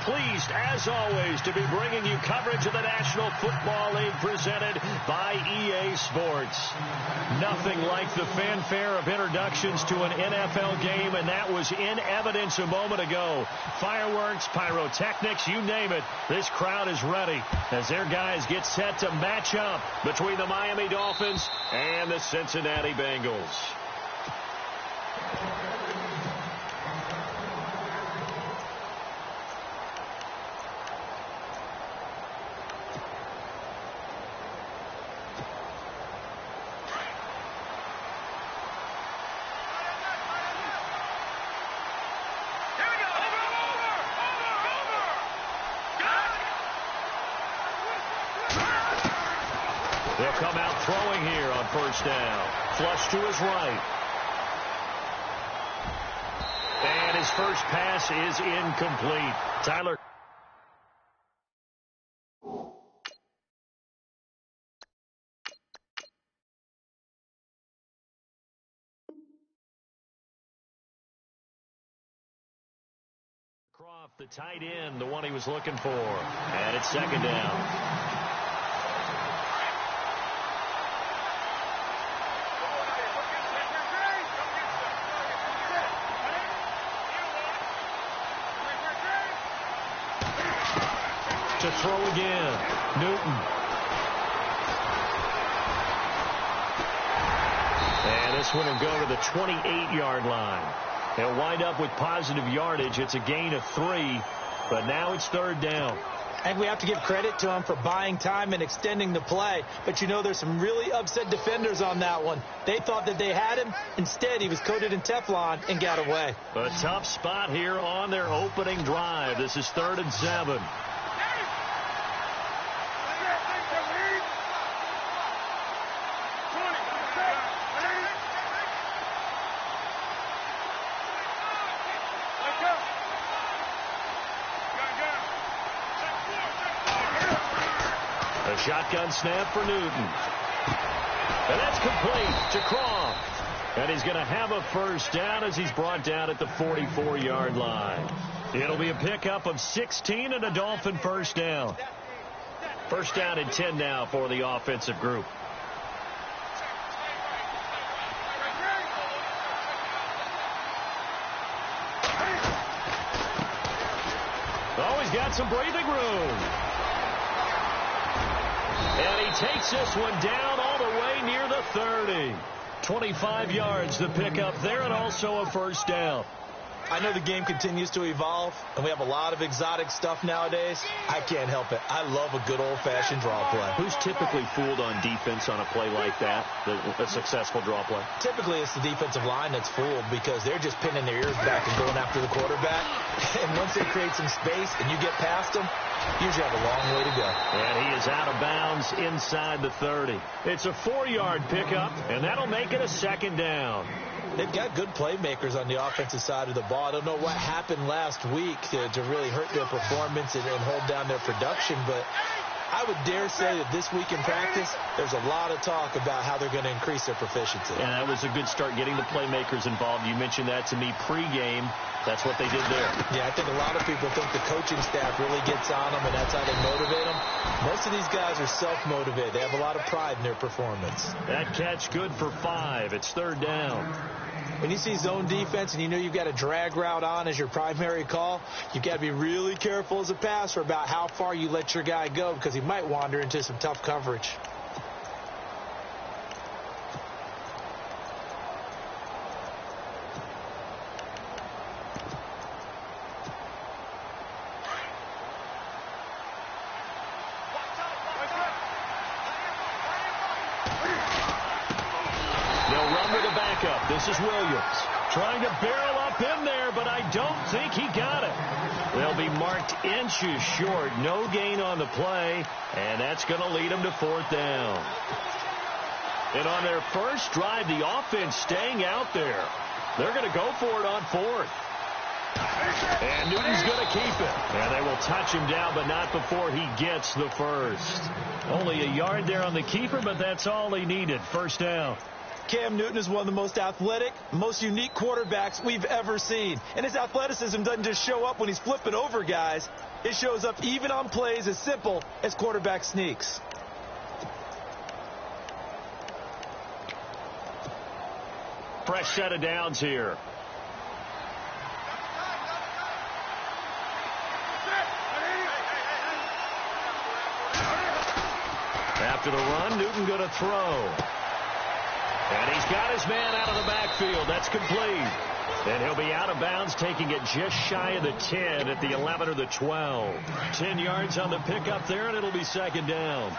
pleased, as always, to be bringing you coverage of the National Football League presented by EA Sports. Nothing like the fanfare of introductions to an NFL game, and that was in evidence a moment ago. Fireworks, pyrotechnics, you name it. This crowd is ready as their guys get set to match up between the Miami Dolphins and the Cincinnati Bengals. They'll come out throwing here on first down. Flush to his right. And his first pass is incomplete. Tyler. Croft, the tight end, the one he was looking for. And it's second down. To throw again. Newton. And this one will go to the 28-yard line. He'll wind up with positive yardage. It's a gain of 3, but now it's third down. And we have to give credit to him for buying time and extending the play. But, you know, there's some really upset defenders on that one. They thought that they had him. Instead, he was coated in Teflon and got away. A tough spot here on their opening drive. This is 3rd and 7. A shotgun snap for Newton. And that's complete to Croft. And he's going to have a first down as he's brought down at the 44-yard line. It'll be a pickup of 16 and a Dolphin first down. First down and 10 now for the offensive group. Oh, he's got some breathing room. And he takes this one down all the way near the 30. 25 yards to pick up there, and also a first down. I know the game continues to evolve, and we have a lot of exotic stuff nowadays. I can't help it. I love a good old-fashioned draw play. Who's typically fooled on defense on a play like that, a successful draw play? Typically, it's the defensive line that's fooled because they're just pinning their ears back and going after the quarterback. And once they create some space and you get past them, you usually have a long way to go. And he is out of bounds inside the 30. It's a 4-yard pickup, and that'll make it a second down. They've got good playmakers on the offensive side of the ball. I don't know what happened last week to really hurt their performance and hold down their production, but I would dare say that this week in practice, there's a lot of talk about how they're going to increase their proficiency. And that was a good start getting the playmakers involved. You mentioned that to me pregame. That's what they did there. Yeah, I think a lot of people think the coaching staff really gets on them, and that's how they motivate them. Most of these guys are self-motivated. They have a lot of pride in their performance. That catch good for 5. It's third down. When you see zone defense and you know you've got a drag route on as your primary call, you've got to be really careful as a passer about how far you let your guy go because he might wander into some tough coverage. This is Williams trying to barrel up in there, but I don't think he got it. They'll be marked inches short. No gain on the play, and that's going to lead them to 4th down. And on their first drive, the offense staying out there. They're going to go for it on 4th. And Newton's going to keep it. And they will touch him down, but not before he gets the first. Only a yard there on the keeper, but that's all he needed. First down. Cam Newton is one of the most athletic, most unique quarterbacks we've ever seen. And his athleticism doesn't just show up when he's flipping over guys. It shows up even on plays as simple as quarterback sneaks. Fresh set of downs here. After the run, Newton going to throw. And he's got his man out of the backfield. That's complete. And he'll be out of bounds, taking it just shy of the 10 at the 11 or the 12. 10 yards on the pickup there, and it'll be second down.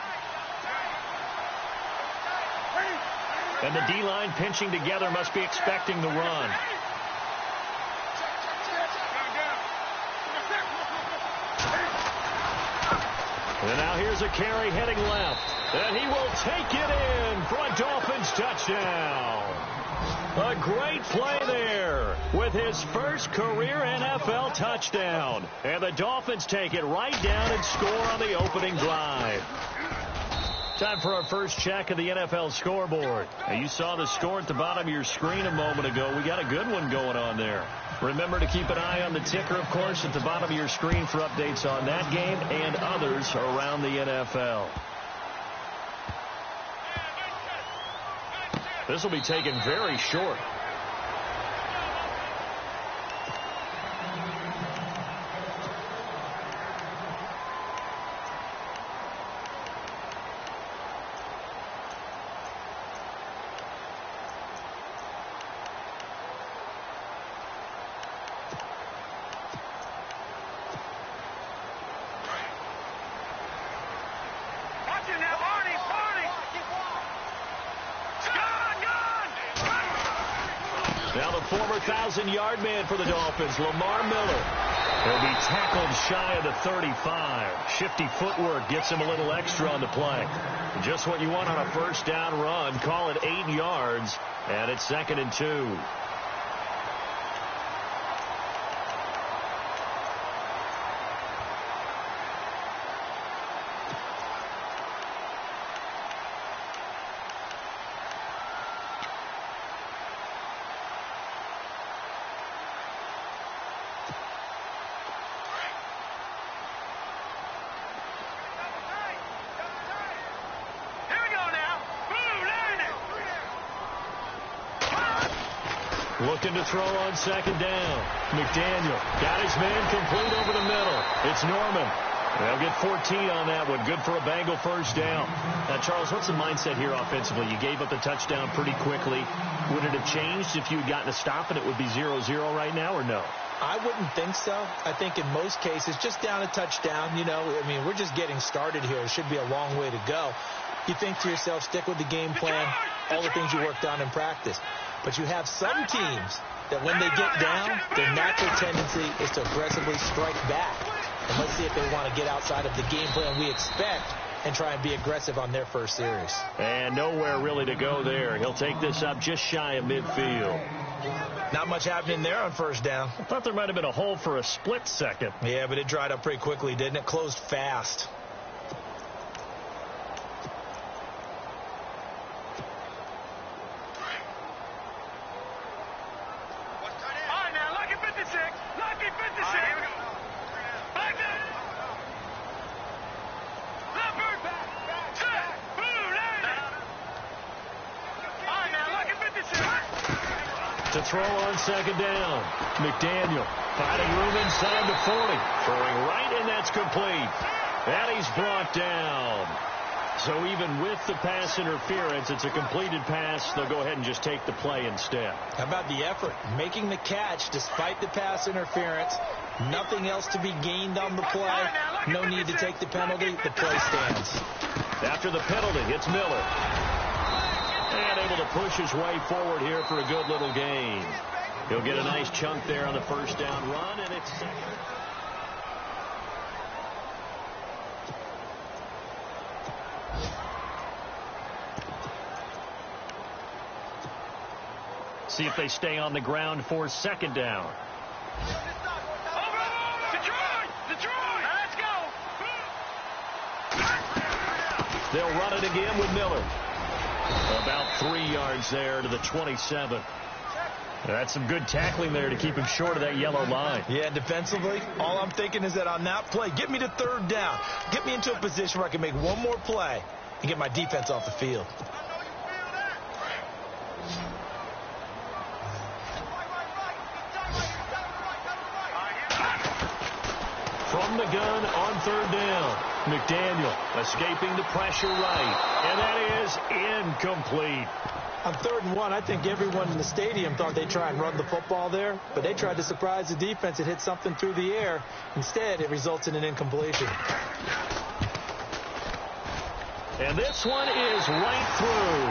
And the D-line pinching together, must be expecting the run. And now here's a carry heading left. And he will take it in for a Dolphins touchdown. A great play there with his first career NFL touchdown. And the Dolphins take it right down and score on the opening drive. Time for our first check of the NFL scoreboard. Now, you saw the score at the bottom of your screen a moment ago. We got a good one going on there. Remember to keep an eye on the ticker, of course, at the bottom of your screen for updates on that game and others around the NFL. This will be taken very short. Now the former 1,000-yard man for the Dolphins, Lamar Miller. He'll be tackled shy of the 35. Shifty footwork gets him a little extra on the play. Just what you want on a first down run. Call it 8 yards, and it's 2nd and 2. Looking to throw on 2nd down. McDaniel got his man complete over the middle. It's Norman. They'll get 14 on that one. Good for a Bengal first down. Now, Charles, what's the mindset here offensively? You gave up the touchdown pretty quickly. Would it have changed if you had gotten a stop and it would be 0-0 right now, or no? I wouldn't think so. I think in most cases, just down a touchdown, I mean, we're just getting started here. It should be a long way to go. You think to yourself, stick with the game plan, all the things you worked on in practice. But you have some teams that when they get down, their natural tendency is to aggressively strike back. And let's see if they want to get outside of the game plan we expect and try and be aggressive on their first series. And nowhere really to go there. He'll take this up just shy of midfield. Not much happening there on first down. I thought there might have been a hole for a split second. Yeah, but it dried up pretty quickly, didn't it? Closed fast. To throw on 2nd down. McDaniel finding room inside the 40. Throwing right, and that's complete. And he's brought down. So even with the pass interference, it's a completed pass. They'll go ahead and just take the play instead. How about the effort? Making the catch despite the pass interference. Nothing else to be gained on the play. No need to take the penalty. The play stands. After the penalty, it's Miller. And able to push his way forward here for a good little gain. He'll get a nice chunk there on the first down run, and it's second. See if they stay on the ground for 2nd down. They'll run it again with Miller. About 3 yards there to the 27. That's some good tackling there to keep him short of that yellow line. Yeah, defensively, all I'm thinking is that on that play, get me to third down. Get me into a position where I can make one more play and get my defense off the field. From the gun on third down. McDaniel escaping the pressure right. And that is incomplete. On 3rd and 1, I think everyone in the stadium thought they'd try and run the football there, but they tried to surprise the defense and hit something through the air. Instead, it results in an incompletion. And this one is right through.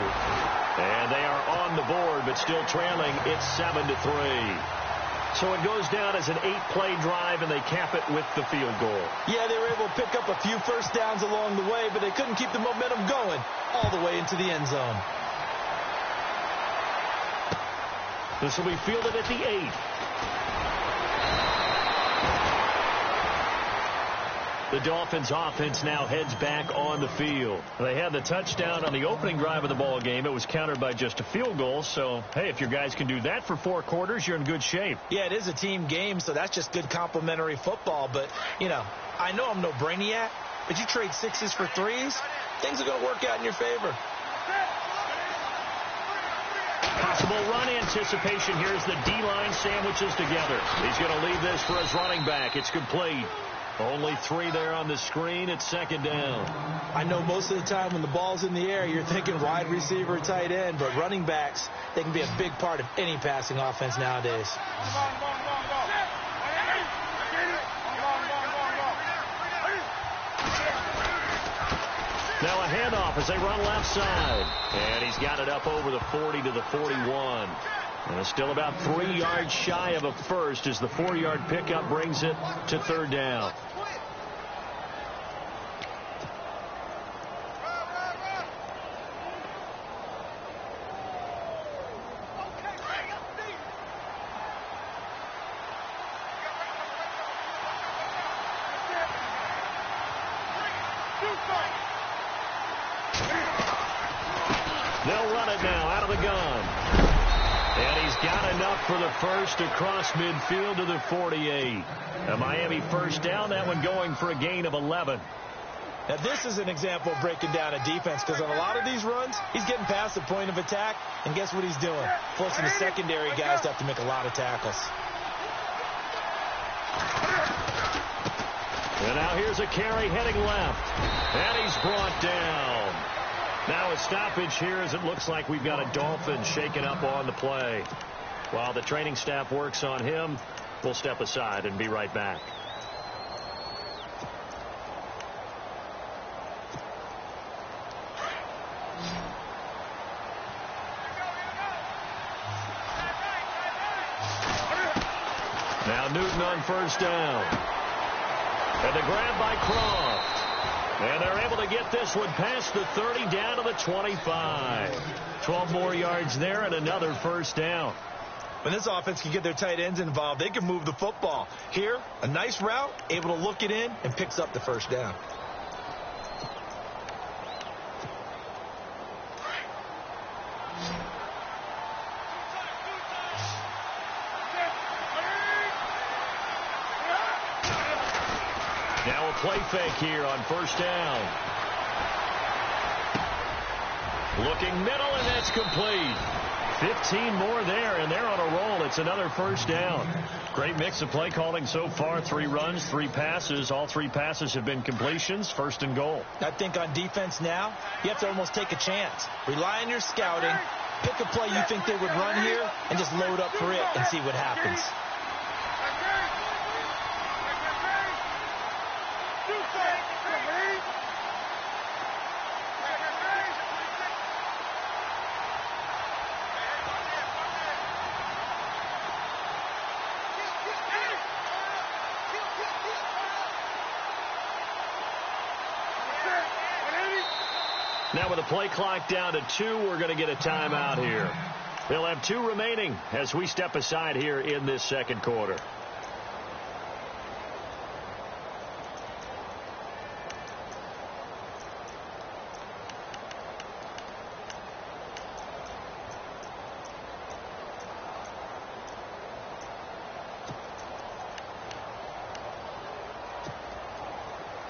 And they are on the board, but still trailing. It's 7-3. So it goes down as an 8-play drive, and they cap it with the field goal. Yeah, they were able to pick up a few first downs along the way, but they couldn't keep the momentum going all the way into the end zone. This will be fielded at the 8. The Dolphins offense now heads back on the field. They had the touchdown on the opening drive of the ball game. It was countered by just a field goal. So, hey, if your guys can do that for 4 quarters, you're in good shape. Yeah, it is a team game, so that's just good complementary football. But, you know, I know I'm no brainiac, but you trade 6s for 3s, things are going to work out in your favor. Possible run anticipation. Here's the D-line sandwiches together. He's going to leave this for his running back. It's complete. Only 3 there on the screen. It's 2nd down. I know most of the time when the ball's in the air, you're thinking wide receiver, tight end, but running backs, they can be a big part of any passing offense nowadays. Now a handoff as they run left side. And he's got it up over the 40 to the 41. And it's still about 3 yards shy of a first as the 4-yard pickup brings it to 3rd down. They'll run it now out of the gun. And he's got enough for the first across midfield to the 48. A Miami first down, that one going for a gain of 11. Now, this is an example of breaking down a defense, because on a lot of these runs, he's getting past the point of attack, and guess what he's doing? Forcing the secondary guys to have to make a lot of tackles. And now here's a carry heading left. And he's brought down. Now a stoppage here as it looks like we've got a Dolphin shaken up on the play. While the training staff works on him, we'll step aside and be right back. Now Newton on first down. And the grab by Croft. And they're able to get this one past the 30 down to the 25. 12 more yards there and another first down. When this offense can get their tight ends involved, they can move the football. Here, a nice route, able to look it in, and picks up the first down. Now a play fake here on first down. Looking middle, and that's complete. 15 more there, and they're on a roll. It's another first down. Great mix of play calling so far. 3 runs, 3 passes. All 3 passes have been completions. 1st and goal. I think on defense now, you have to almost take a chance. Rely on your scouting. Pick a play you think they would run here, and just load up for it and see what happens. Now with the play clock down to 2, we're going to get a timeout here. They'll have 2 remaining as we step aside here in this 2nd quarter.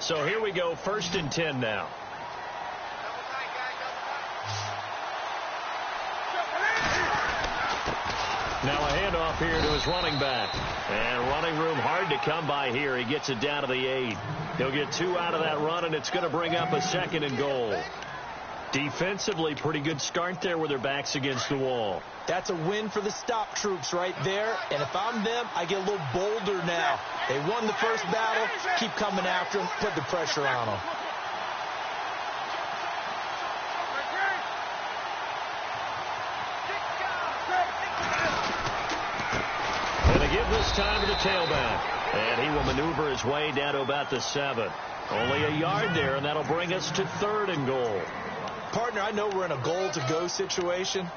So here we go, 1st and 10 now. Now a handoff here to his running back. And running room hard to come by here. He gets it down to the 8. He'll get 2 out of that run, and it's going to bring up a 2nd and goal. Defensively, pretty good start there with their backs against the wall. That's a win for the stop troops right there. And if I'm them, I get a little bolder now. They won the first battle. Keep coming after them. Put the pressure on them. And they give this time to the tailback. And he will maneuver his way down to about the 7. Only a yard there, and that'll bring us to 3rd and goal. Partner, I know we're in a goal-to-go situation,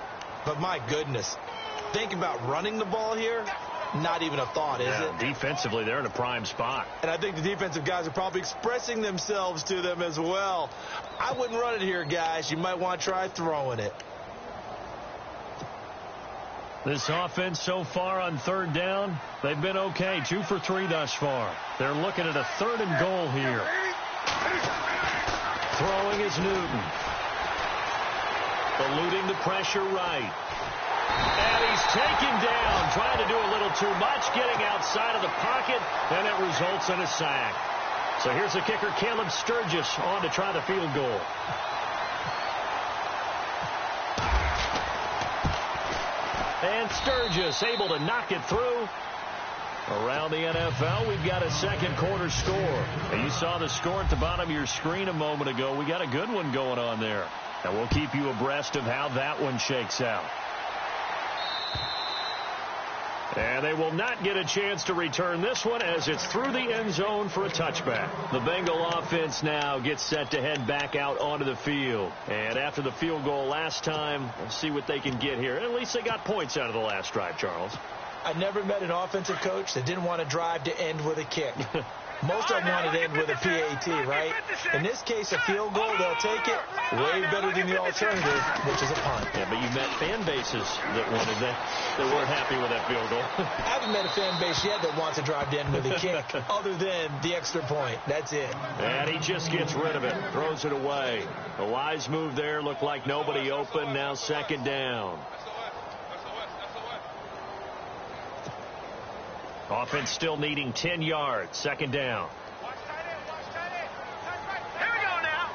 but my goodness, think about running the ball here. Not even a thought, is it? Defensively, they're in a prime spot. And I think the defensive guys are probably expressing themselves to them as well. I wouldn't run it here, guys. You might want to try throwing it. This offense so far on 3rd down, they've been okay. 2 for 3 thus far. They're looking at a 3rd and goal here. Throwing is Newton. Eluding the pressure right. And he's taken down, trying to do a little too much, getting outside of the pocket, and it results in a sack. So here's the kicker, Caleb Sturgis, on to try the field goal. And Sturgis able to knock it through. Around the NFL, we've got a 2nd quarter score. And you saw the score at the bottom of your screen a moment ago. We got a good one going on there. And we'll keep you abreast of how that one shakes out. And they will not get a chance to return this one as it's through the end zone for a touchback. The Bengal offense now gets set to head back out onto the field. And after the field goal last time, we'll see what they can get here. At least they got points out of the last drive, Charles. I never met an offensive coach that didn't want to drive to end with a kick. Most of them wanted to end with a PAT, right? In this case, a field goal, they'll take it. Way better than the alternative, which is a punt. Yeah, but you met fan bases that wanted that. They weren't happy with that field goal. I haven't met a fan base yet that wants to drive to end with a kick, other than the extra point. That's it. And he just gets rid of it, throws it away. A wise move there, looked like nobody open. Now 2nd down. Offense still needing 10 yards. 2nd down. Here we go now.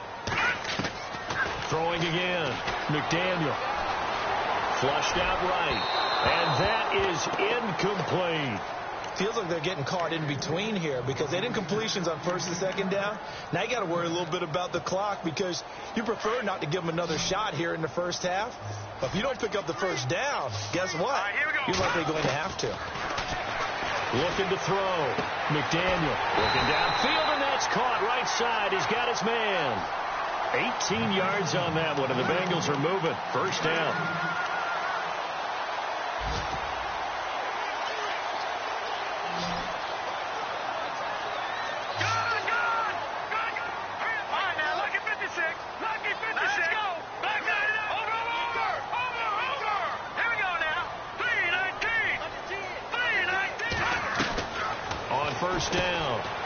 Throwing again. McDaniel. Flushed out right. And that is incomplete. Feels like they're getting caught in between here because they didn't completions on 1st and 2nd down. Now you got to worry a little bit about the clock because you prefer not to give them another shot here in the first half. But if you don't pick up the 1st down, guess what? You're likely going to have to. Looking to throw. McDaniel looking downfield, and that's caught right side. He's got his man. 18 yards on that one, and the Bengals are moving. 1st down.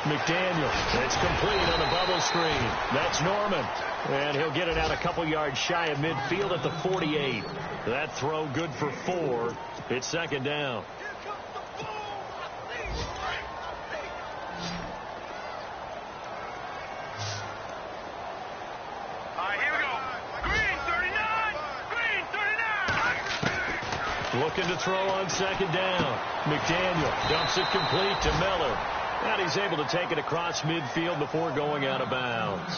McDaniel, it's complete on the bubble screen. That's Norman. And he'll get it out a couple yards shy of midfield at the 48. That throw good for 4. It's 2nd down. Here we go. Green 39. Green 39. Looking to throw on 2nd down. McDaniel dumps it complete to Miller. And he's able to take it across midfield before going out of bounds.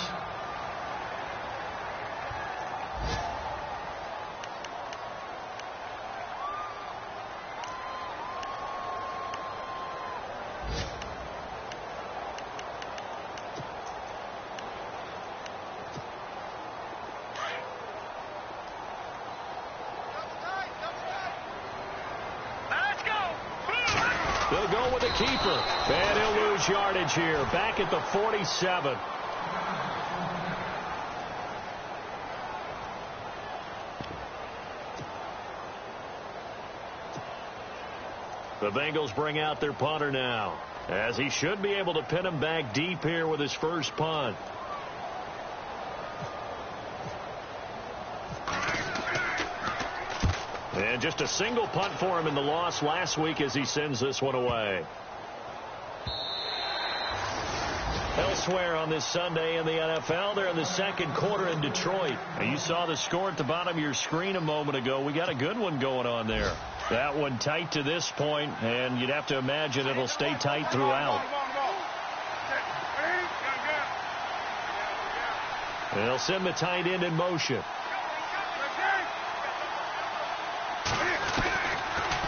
They'll go with the keeper. And he'll lose yardage here. Back at the 47. The Bengals bring out their punter now. as he should be able to pin him back deep here with his first punt. And just a single punt for him in the loss last week as he sends this one away. Elsewhere on this Sunday in the NFL, they're in the second quarter in Detroit. And you saw the score at the bottom of your screen a moment ago. We got a good one going on there. That one tight to this point, and you'd have to imagine it'll stay tight throughout. They'll send the tight end in motion.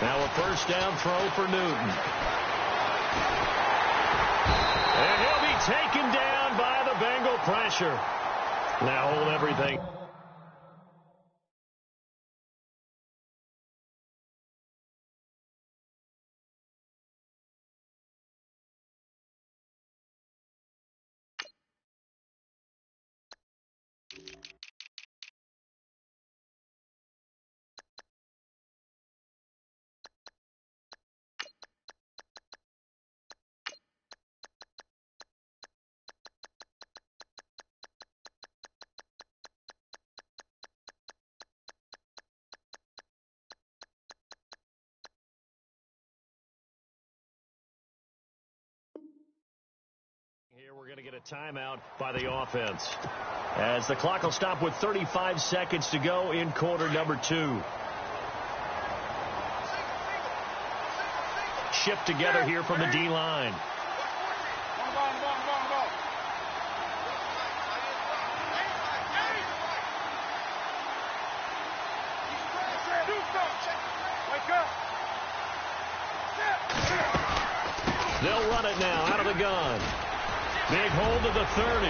Now a first down throw for Newton. And he'll be taken down by the Bengal pressure. Now hold everything. Here we're going to get a timeout by the offense, as the clock will stop with 35 seconds to go in quarter number 2. Shift together here from the D-line. They'll run it now out of the gun. Big hold to the 30.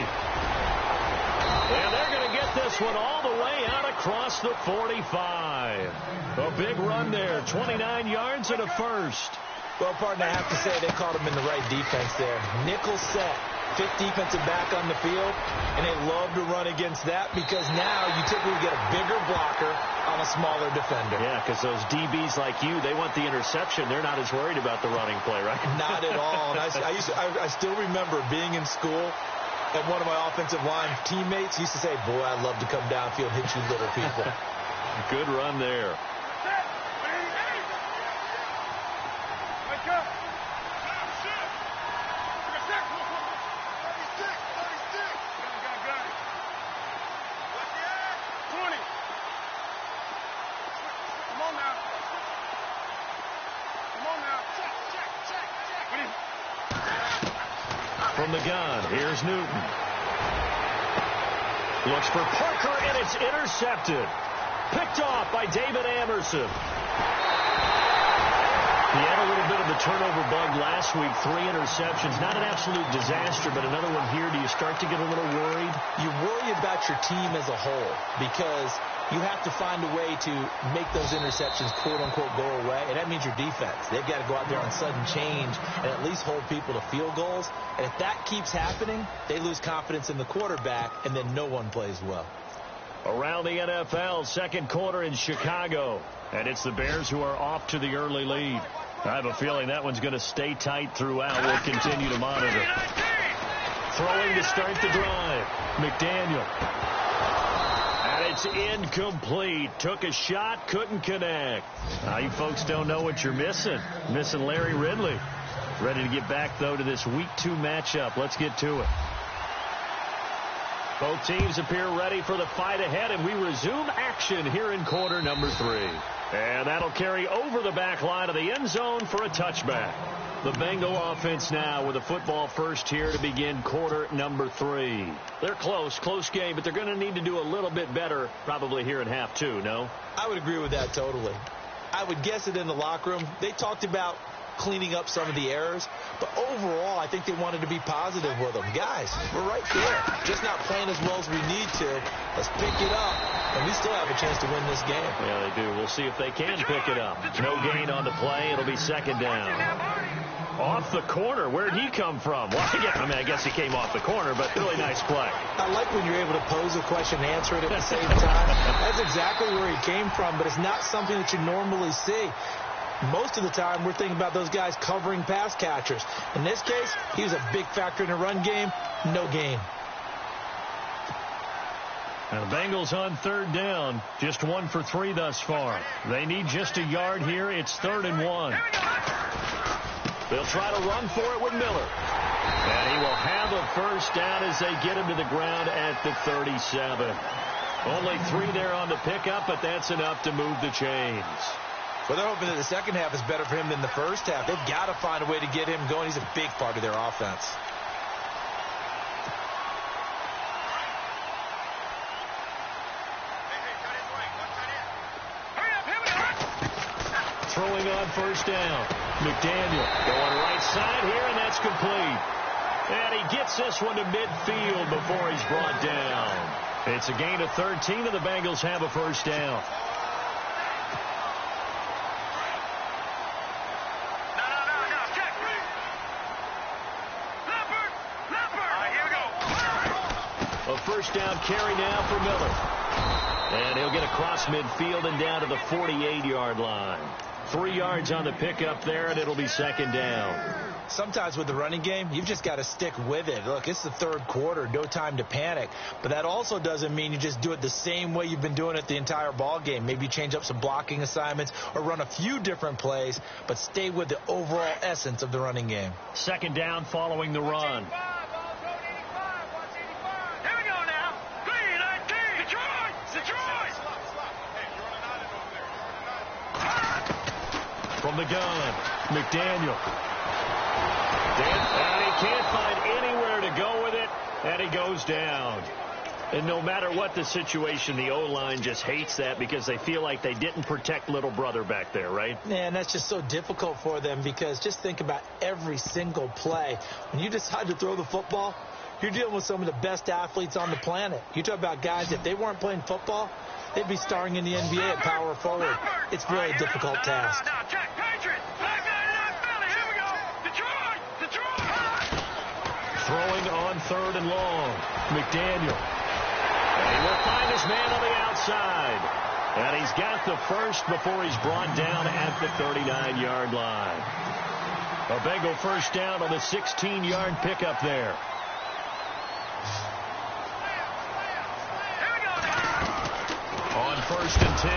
And they're going to get this one all the way out across the 45. A big run there, 29 yards and a first. Well, partner, I have to say they caught him in the right defense there. Nickel set, 5th defensive back on the field, and they love to run against that because now you typically get a bigger blocker on a smaller defender. Yeah, because those DBs like you, they want the interception. They're not as worried about the running play, right? Not at all. And I still remember being in school, and one of my offensive line teammates used to say, boy, I'd love to come downfield and hit you little people. Good run there. From the gun, here's Newton. Looks for Parker, and it's intercepted. Picked off by David Amerson. He had a little bit of the turnover bug last week, 3 interceptions. Not an absolute disaster, but another one here. Do you start to get a little worried? You worry about your team as a whole because you have to find a way to make those interceptions, quote-unquote, go away, and that means your defense. They've got to go out there on sudden change and at least hold people to field goals. And if that keeps happening, they lose confidence in the quarterback, and then no one plays well. Around the NFL, second quarter in Chicago. And it's the Bears who are off to the early lead. I have a feeling that one's going to stay tight throughout. We'll continue to monitor. Throwing to start the drive. McDaniel. And it's incomplete. Took a shot, couldn't connect. Now, you folks don't know what you're missing. Missing Larry Ridley. Ready to get back, though, to this Week 2 matchup. Let's get to it. Both teams appear ready for the fight ahead, and we resume action here in quarter number 3. And that'll carry over the back line of the end zone for a touchback. The Bengal offense now with a football first here to begin quarter number 3. They're close game, but they're going to need to do a little bit better probably here in half 2, no? I would agree with that totally. I would guess it in the locker room. They talked about cleaning up some of the errors, but overall I think they wanted to be positive with them. Guys, we're right there, just not playing as well as we need to. Let's pick it up, and we still have a chance to win this game. Yeah, they do. We'll see if they can pick it up. No gain on the play. It'll be second down. Off the corner. Where'd he come from? Well, I guess he came off the corner, but really nice play. I like when you're able to pose a question and answer it at the same time. That's exactly where he came from, but it's not something that you normally see. Most of the time, we're thinking about those guys covering pass catchers. In this case, he was a big factor in the run game. No gain. And the Bengals on third down, just 1 for 3 thus far. They need just a yard here. It's 3rd and 1. They'll try to run for it with Miller. And he will have a first down as they get him to the ground at the 37. Only 3 there on the pickup, but that's enough to move the chains. Well, they're hoping that the second half is better for him than the first half. They've got to find a way to get him going. He's a big part of their offense. Throwing on first down. McDaniel going right side here, and that's complete. And he gets this one to midfield before he's brought down. It's a gain of 13, and the Bengals have a first down. A first down carry now for Miller. And he'll get across midfield and down to the 48-yard line. 3 yards on the pickup there, and it'll be second down. Sometimes with the running game, you've just got to stick with it. Look, it's the third quarter, no time to panic. But that also doesn't mean you just do it the same way you've been doing it the entire ball game. Maybe you change up some blocking assignments or run a few different plays, but stay with the overall essence of the running game. Second down following the run. From the gun, McDaniel. And he can't find anywhere to go with it, and he goes down. And no matter what the situation, the O-line just hates that because they feel like they didn't protect little brother back there, right? Yeah, and that's just so difficult for them because just think about every single play. When you decide to throw the football, you're dealing with some of the best athletes on the planet. You talk about guys, if they weren't playing football, they'd be starring in the NBA at power forward. It's really a difficult task. Throwing on 3rd and long. McDaniel. And he will find his man on the outside. And he's got the first before he's brought down at the 39-yard line. A Bengal first down on the 16-yard pickup there. On 1st and 10,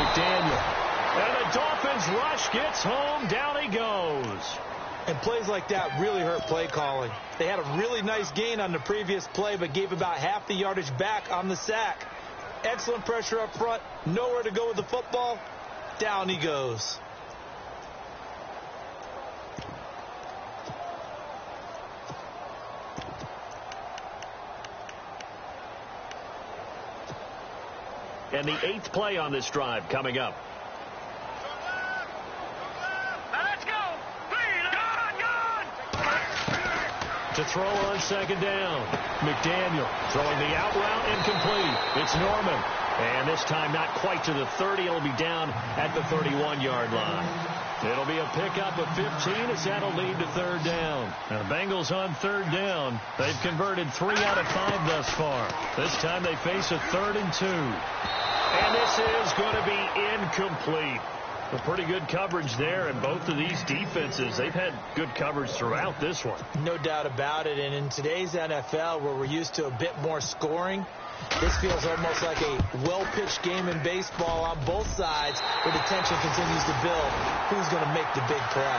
McDaniel. And the Dolphins rush gets home. Down he goes. And plays like that really hurt play calling. They had a really nice gain on the previous play, but gave about half the yardage back on the sack. Excellent pressure up front. Nowhere to go with the football. Down he goes. And the 8th play on this drive coming up. To throw on second down. McDaniel throwing the out route incomplete. It's Norman. And this time not quite to the 30. It'll be down at the 31-yard line. It'll be a pickup of 15 as that'll lead to 3rd down. Now the Bengals on 3rd down. They've converted 3 out of 5 thus far. This time they face a 3rd and 2. And this is going to be incomplete. A pretty good coverage there, and both of these defenses, they've had good coverage throughout this one. No doubt about it, and in today's NFL, where we're used to a bit more scoring, this feels almost like a well-pitched game in baseball on both sides, where the tension continues to build. Who's going to make the big play?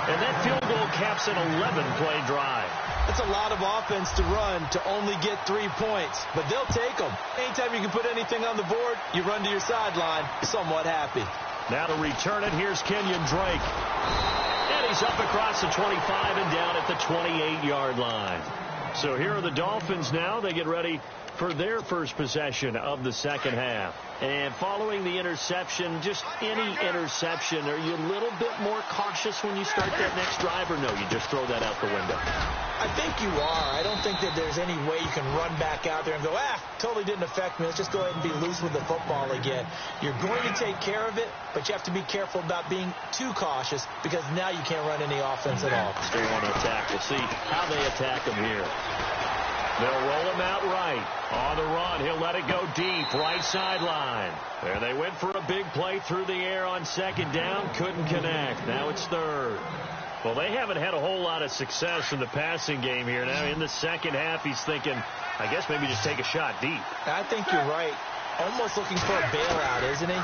And that field goal caps an 11-play drive. That's a lot of offense to run to only get 3 points, but they'll take them. Anytime you can put anything on the board, you run to your sideline somewhat happy. Now to return it, here's Kenyon Drake. And he's up across the 25 and down at the 28-yard line. So here are the Dolphins now. They get ready for their first possession of the second half. And following the interception, just any interception, are you a little bit more cautious when you start that next drive, or no, you just throw that out the window? I think you are. I don't think that there's any way you can run back out there and go, totally didn't affect me. Let's just go ahead and be loose with the football again. You're going to take care of it, but you have to be careful about being too cautious because now you can't run any offense at all. Still want to attack. We'll see how they attack them here. They'll roll him out right. On the run, he'll let it go deep, right sideline. There they went for a big play through the air on second down. Couldn't connect. Now it's third. Well, they haven't had a whole lot of success in the passing game here. Now in the second half, he's thinking, I guess maybe just take a shot deep. I think you're right. Almost looking for a bailout, isn't he?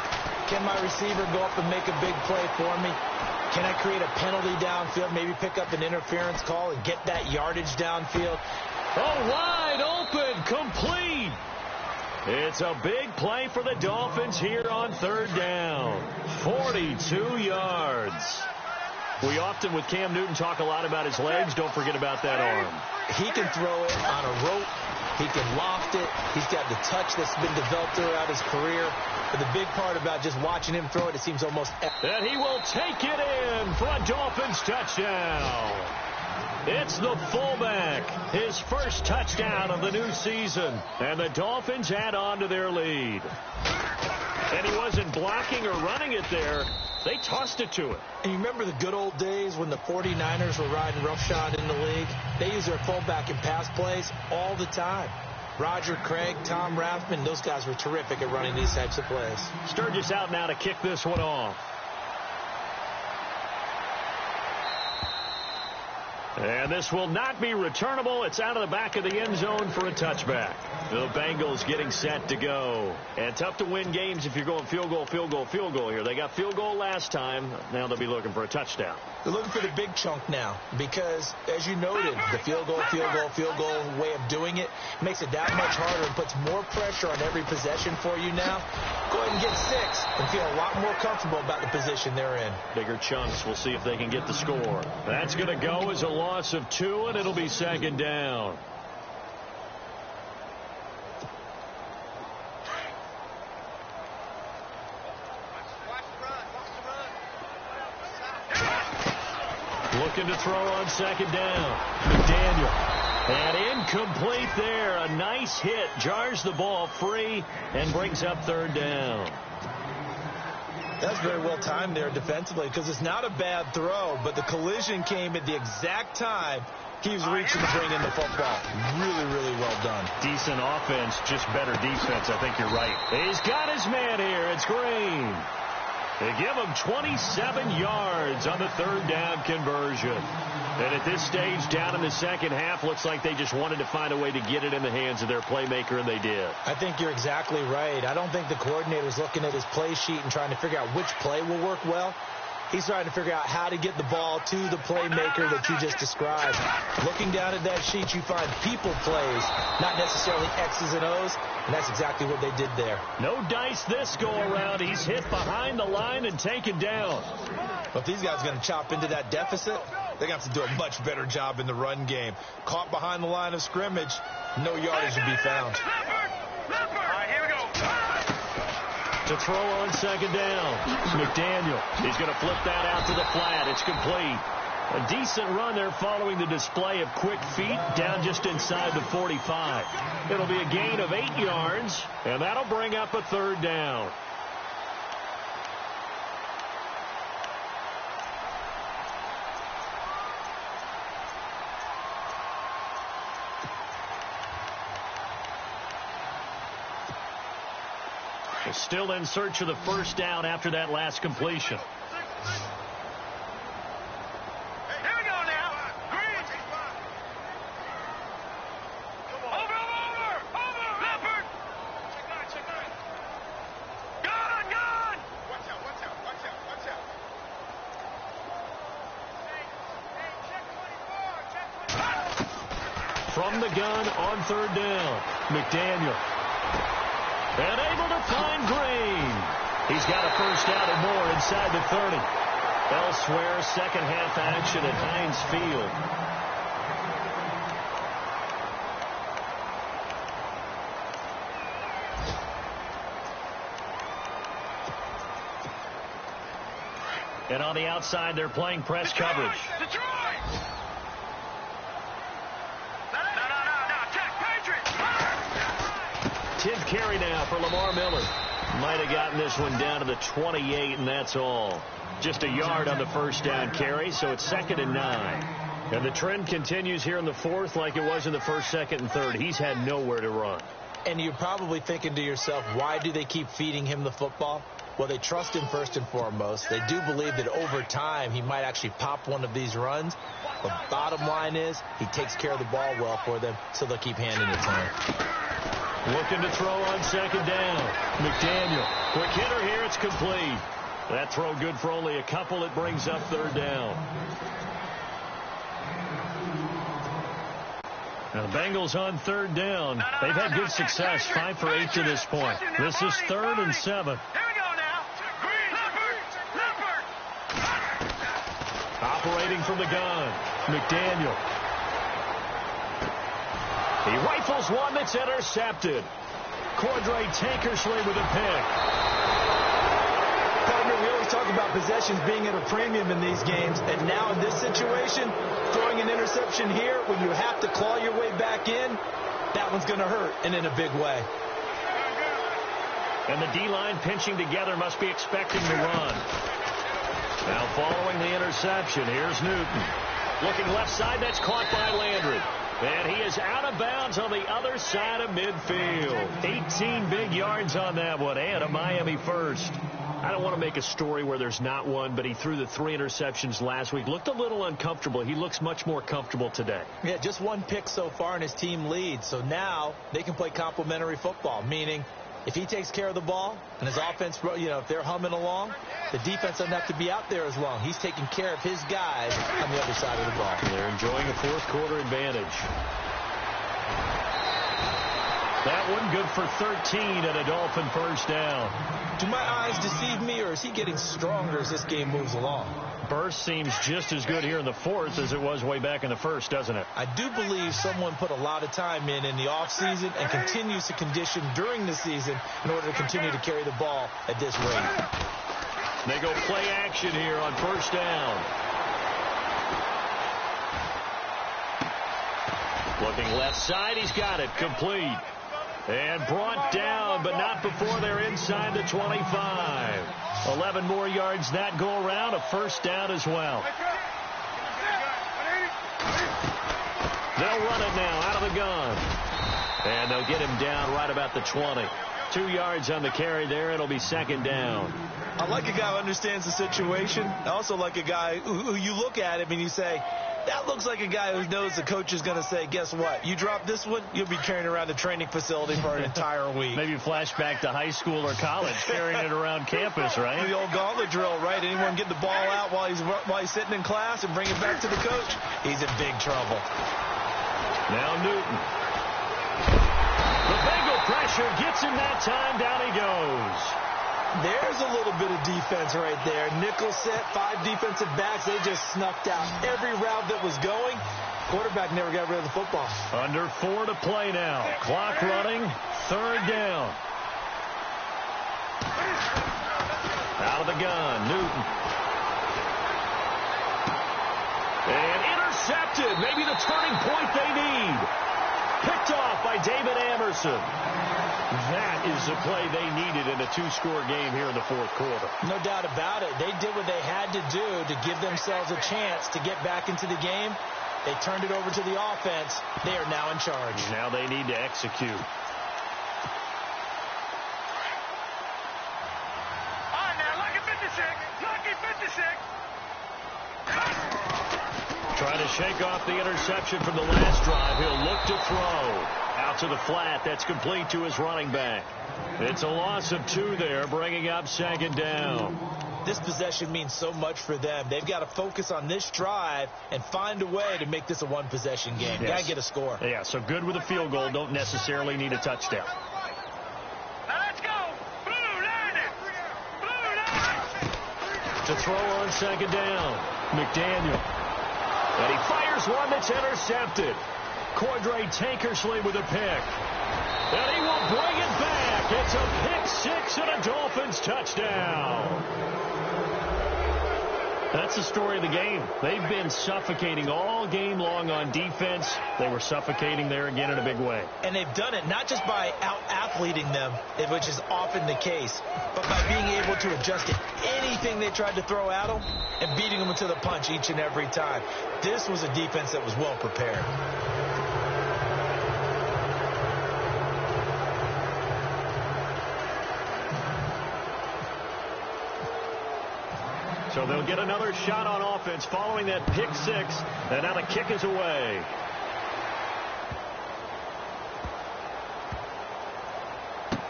Can my receiver go up and make a big play for me? Can I create a penalty downfield, maybe pick up an interference call and get that yardage downfield? Oh, wide open, complete. It's a big play for the Dolphins here on third down. 42 yards. We often, with Cam Newton, talk a lot about his legs. Don't forget about that arm. He can throw it on a rope. He can loft it. He's got the touch that's been developed throughout his career. But the big part about just watching him throw it, it seems almost... And he will take it in for a Dolphins touchdown. It's the fullback, his first touchdown of the new season. And the Dolphins add on to their lead. And he wasn't blocking or running it there. They tossed it to him. And you remember the good old days when the 49ers were riding roughshod in the league? They used their fullback in pass plays all the time. Roger Craig, Tom Rathman, those guys were terrific at running these types of plays. Sturgis out now to kick this one off. And this will not be returnable. It's out of the back of the end zone for a touchback. The Bengals getting set to go. And tough to win games if you're going field goal, field goal, field goal here. They got field goal last time. Now they'll be looking for a touchdown. They're looking for the big chunk now because, as you noted, the field goal way of doing it makes it that much harder and puts more pressure on every possession for you now. Go ahead and get 6 and feel a lot more comfortable about the position they're in. Bigger chunks. We'll see if they can get the score. That's going to go as a loss of 2, and it'll be second down. Looking to throw on second down. McDaniel. And incomplete there. A nice hit. Jars the ball free and brings up third down. That's very well timed there defensively because it's not a bad throw, but the collision came at the exact time he was reaching to bring in the football. Really, really well done. Decent offense, just better defense. I think you're right. He's got his man here. It's Green. They give him 27 yards on the third down conversion. And at this stage, down in the second half, looks like they just wanted to find a way to get it in the hands of their playmaker, and they did. I think you're exactly right. I don't think the coordinator's looking at his play sheet and trying to figure out which play will work well. He's trying to figure out how to get the ball to the playmaker that you just described. Looking down at that sheet, you find people plays, not necessarily X's and O's, and that's exactly what they did there. No dice this go-around. He's hit behind the line and taken down. But if these guys are going to chop into that deficit, they're going to have to do a much better job in the run game. Caught behind the line of scrimmage, no yardage to be found. All right, here we go. To throw on second down. McDaniel. He's going to flip that out to the flat. It's complete. A decent run there following the display of quick feet down just inside the 45. It'll be a gain of 8 yards, and that'll bring up a third down. Still in search of the first down after that last completion. Here we go now. Green. Over. Leopard. Check nine. Gone. Watch out. Hey, check 24. From the gun on third down. McDaniel. And able to find Green. He's got a first down and more inside the 30. Elsewhere, second half action at Heinz Field. And on the outside, they're playing press coverage. Detroit. No. 10th carry now for Lamar Miller. Might have gotten this one down to the 28, and that's all. Just a yard on the first down carry, so it's 2nd and 9. And the trend continues here in the fourth like it was in the first, second, and third. He's had nowhere to run. And you're probably thinking to yourself, why do they keep feeding him the football? Well, they trust him first and foremost. They do believe that over time he might actually pop one of these runs. But bottom line is he takes care of the ball well for them, so they'll keep handing it to him. Looking to throw on second down. McDaniel. Quick hitter here. It's complete. That throw good for only a couple. It brings up third down. Now the Bengals on third down. They've had good success, 5 for 8 to this point. This is 3rd and 7. Here we go now. Leopard. Operating from the gun. McDaniel. He rifles one that's intercepted. Cordray Tankersley with a pick. Partner, we always talk about possessions being at a premium in these games, and now in this situation, throwing an interception here when you have to claw your way back in, that one's going to hurt, and in a big way. And the D-line pinching together must be expecting the run. Now following the interception, here's Newton. Looking left side, that's caught by Landry. And he is out of bounds on the other side of midfield. 18 big yards on that one, and a Miami first. I don't want to make a story where there's not one, but he threw the 3 interceptions last week. Looked a little uncomfortable. He looks much more comfortable today. Yeah, just 1 pick so far, and his team leads. So now they can play complementary football, meaning if he takes care of the ball and his offense, if they're humming along, the defense doesn't have to be out there as long. He's taking care of his guys on the other side of the ball. They're enjoying a fourth quarter advantage. That one good for 13 and a Dolphin first down. Do my eyes deceive me, or is he getting stronger as this game moves along? Burst seems just as good here in the fourth as it was way back in the first, doesn't it? I do believe someone put a lot of time in the offseason and continues to condition during the season in order to continue to carry the ball at this rate. They go play action here on first down. Looking left side, he's got it. Complete. And brought down, but not before they're inside the 25. 11 more yards that go around, a first down as well. They'll run it now out of the gun. And they'll get him down right about the 20. 2 yards on the carry there. It'll be second down. I like a guy who understands the situation. I also like a guy who you look at him and you say, that looks like a guy who knows the coach is going to say, guess what? You drop this one, you'll be carrying around the training facility for an entire week. Maybe flashback to high school or college, carrying it around campus, right? The old gauntlet drill, right? Anyone get the ball out while he's sitting in class and bring it back to the coach? He's in big trouble. Now Newton. The Bengal pressure gets him that time. Down he goes. There's a little bit of defense right there. Nickel set, 5 defensive backs. They just snuffed out every route that was going. Quarterback never got rid of the football. Under 4 to play now. Clock running. Third down. Out of the gun. Newton. And intercepted. Maybe the turning point they need. Picked off by David Amerson. That is the play they needed in a 2-score game here in the fourth quarter. No doubt about it. They did what they had to do to give themselves a chance to get back into the game. They turned it over to the offense. They are now in charge. Now they need to execute. All right, now, lucky 56. Lucky 56. Trying to shake off the interception from the last drive. He'll look to throw. Out to the flat. That's complete to his running back. It's a loss of 2 there, bringing up second down. This possession means so much for them. They've got to focus on this drive and find a way to make this a 1-possession game. Yes. Got to get a score. Yeah, so good with a field goal. Don't necessarily need a touchdown. Now let's go. Blue line it. Blue line it. To throw on second down. McDaniel. And he fires one that's intercepted. Cordray Tankersley with a pick. And he will bring it back. It's a pick 6 and a Dolphins touchdown. That's the story of the game. They've been suffocating all game long on defense. They were suffocating there again in a big way. And they've done it not just by out-athleting them, which is often the case, but by being able to adjust to anything they tried to throw at them and beating them to the punch each and every time. This was a defense that was well prepared. So they'll get another shot on offense following that pick six, and now the kick is away.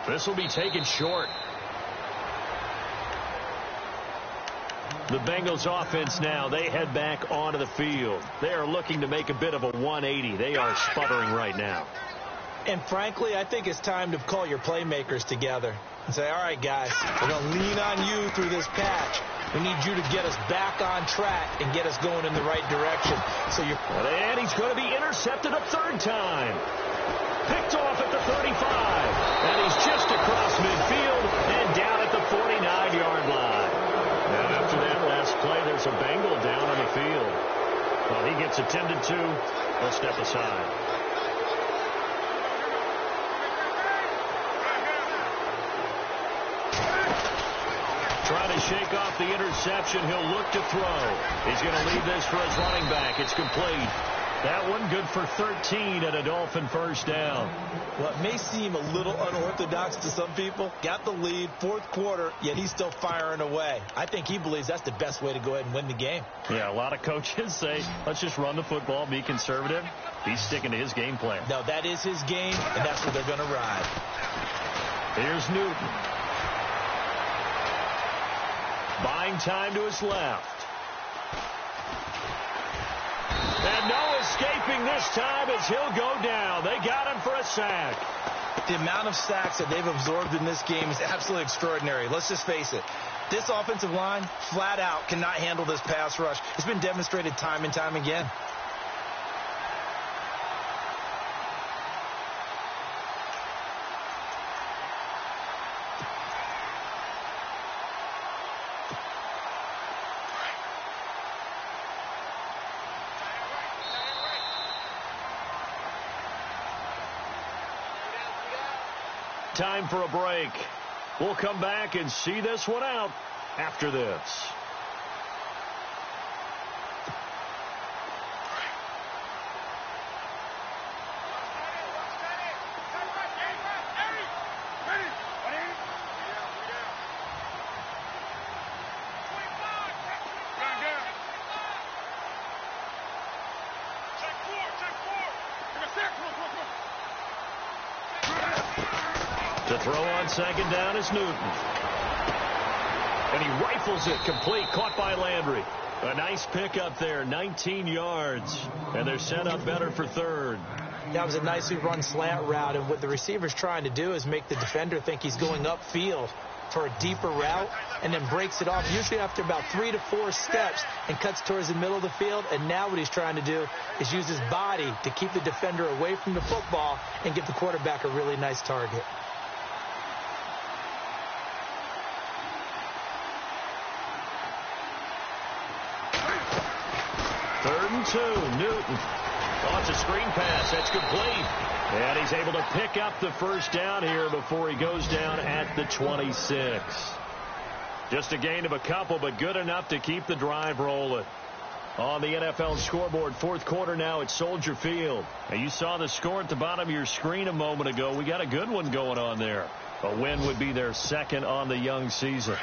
This will be taken short. The Bengals offense now, they head back onto the field. They are looking to make a bit of a 180. They are sputtering right now. And frankly, I think it's time to call your playmakers together and say, all right, guys, we're going to lean on you through this patch. We need you to get us back on track and get us going in the right direction. So you're... And he's going to be intercepted a third time. Picked off at the 35. And he's just across midfield and down at the 49-yard line. Now, after that last play, there's a Bengal down on the field. Well, he gets attended to. They'll step aside. Trying to shake off the interception. He'll look to throw. He's going to leave this for his running back. It's complete. That one good for 13 and a Dolphin first down. Well, it may seem a little unorthodox to some people. Got the lead, fourth quarter, yet he's still firing away. I think he believes that's the best way to go ahead and win the game. Yeah, a lot of coaches say, let's just run the football, be conservative. He's sticking to his game plan. No, that is his game, and that's where they're going to ride. Here's Newton. Buying time to his left. And no escaping this time as he'll go down. They got him for a sack. The amount of sacks that they've absorbed in this game is absolutely extraordinary. Let's just face it. This offensive line, flat out, cannot handle this pass rush. It's been demonstrated time and time again. Time for a break. We'll come back and see this one out after this. To throw on second down is Newton. And he rifles it complete, caught by Landry. A nice pickup there, 19 yards. And they're set up better for third. That was a nicely run slant route, and what the receiver's trying to do is make the defender think he's going upfield for a deeper route and then breaks it off, usually after about 3 to 4 steps, and cuts towards the middle of the field. And now what he's trying to do is use his body to keep the defender away from the football and give the quarterback a really nice target. Third and 2, Newton. Oh, it's a screen pass. That's complete. And he's able to pick up the first down here before he goes down at the 26. Just a gain of a couple, but good enough to keep the drive rolling. On the NFL scoreboard, fourth quarter now at Soldier Field. Now, you saw the score at the bottom of your screen a moment ago. We got a good one going on there. A win would be their second on the young season.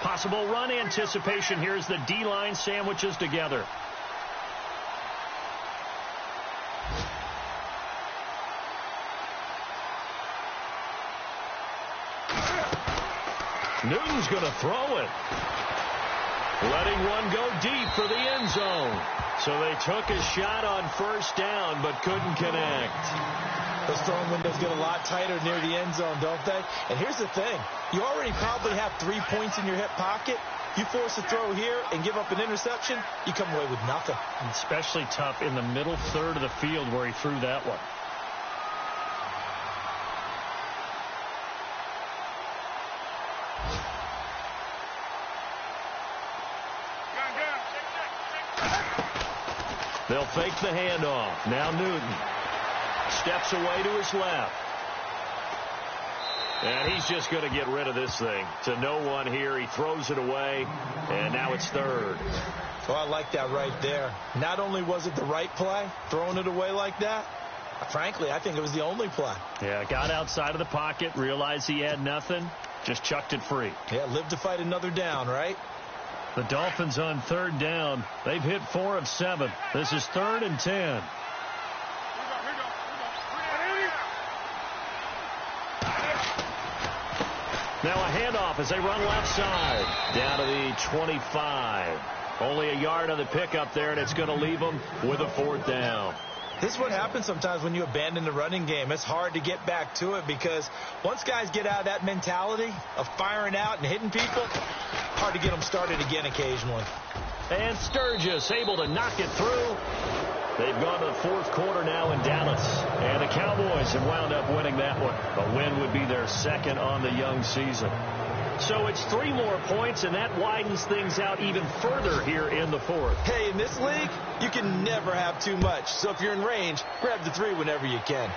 Possible run anticipation here as the D-line sandwiches together. Newton's going to throw it. Letting one go deep for the end zone. So they took a shot on first down but couldn't connect. Those throwing windows get a lot tighter near the end zone, don't they? And here's the thing. You already probably have 3 points in your hip pocket. You force a throw here and give up an interception, you come away with nothing. Especially tough in the middle third of the field where he threw that one. They'll fake the handoff. Now Newton steps away to his left. And he's just going to get rid of this thing to no one here. He throws it away, and now it's third. Oh, I like that right there. Not only was it the right play, throwing it away like that, frankly, I think it was the only play. Yeah, got outside of the pocket, realized he had nothing, just chucked it free. Yeah, live to fight another down, right? The Dolphins on third down. They've hit 4 of 7. This is 3rd and 10. Now a handoff as they run left side. Down to the 25. Only a yard on the pickup there, and it's going to leave them with a 4th down. This is what happens sometimes when you abandon the running game. It's hard to get back to it because once guys get out of that mentality of firing out and hitting people, hard to get them started again occasionally. And Sturgis able to knock it through. They've gone to the 4th quarter now in Dallas. And the Cowboys have wound up winning that one. A win would be their 2nd on the young season. So it's 3 more points, and that widens things out even further here in the 4th. Hey, in this league, you can never have too much. So if you're in range, grab the 3 whenever you can.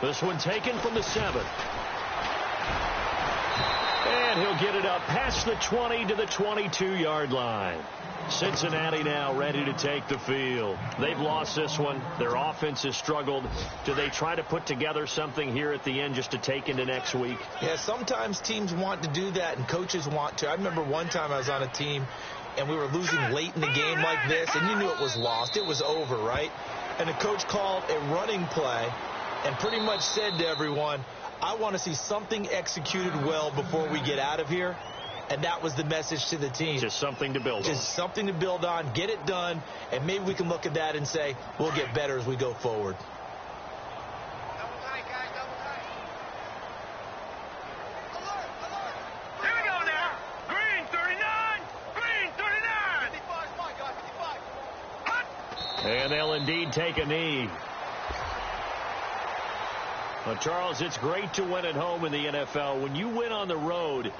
This one taken from the 7. And he'll get it up past the 20 to the 22-yard line. Cincinnati now ready to take the field. They've lost this one. Their offense has struggled. Do they try to put together something here at the end just to take into next week? Yeah, sometimes teams want to do that and coaches want to. I remember one time I was on a team and we were losing late in the game like this, and you knew it was lost. It was over, right? And the coach called a running play and pretty much said to everyone, I want to see something executed well before we get out of here. And that was the message to the team. Just something to build on. Just something to build on, get it done, and maybe we can look at that and say, we'll get better as we go forward. Double tight, guys, double tight. Alert, alert. Here we go now. Green 39. Green 39. 55, spot, guys, 55. Hot. And they'll indeed take a knee. Well, Charles, it's great to win at home in the NFL. When you win on the road,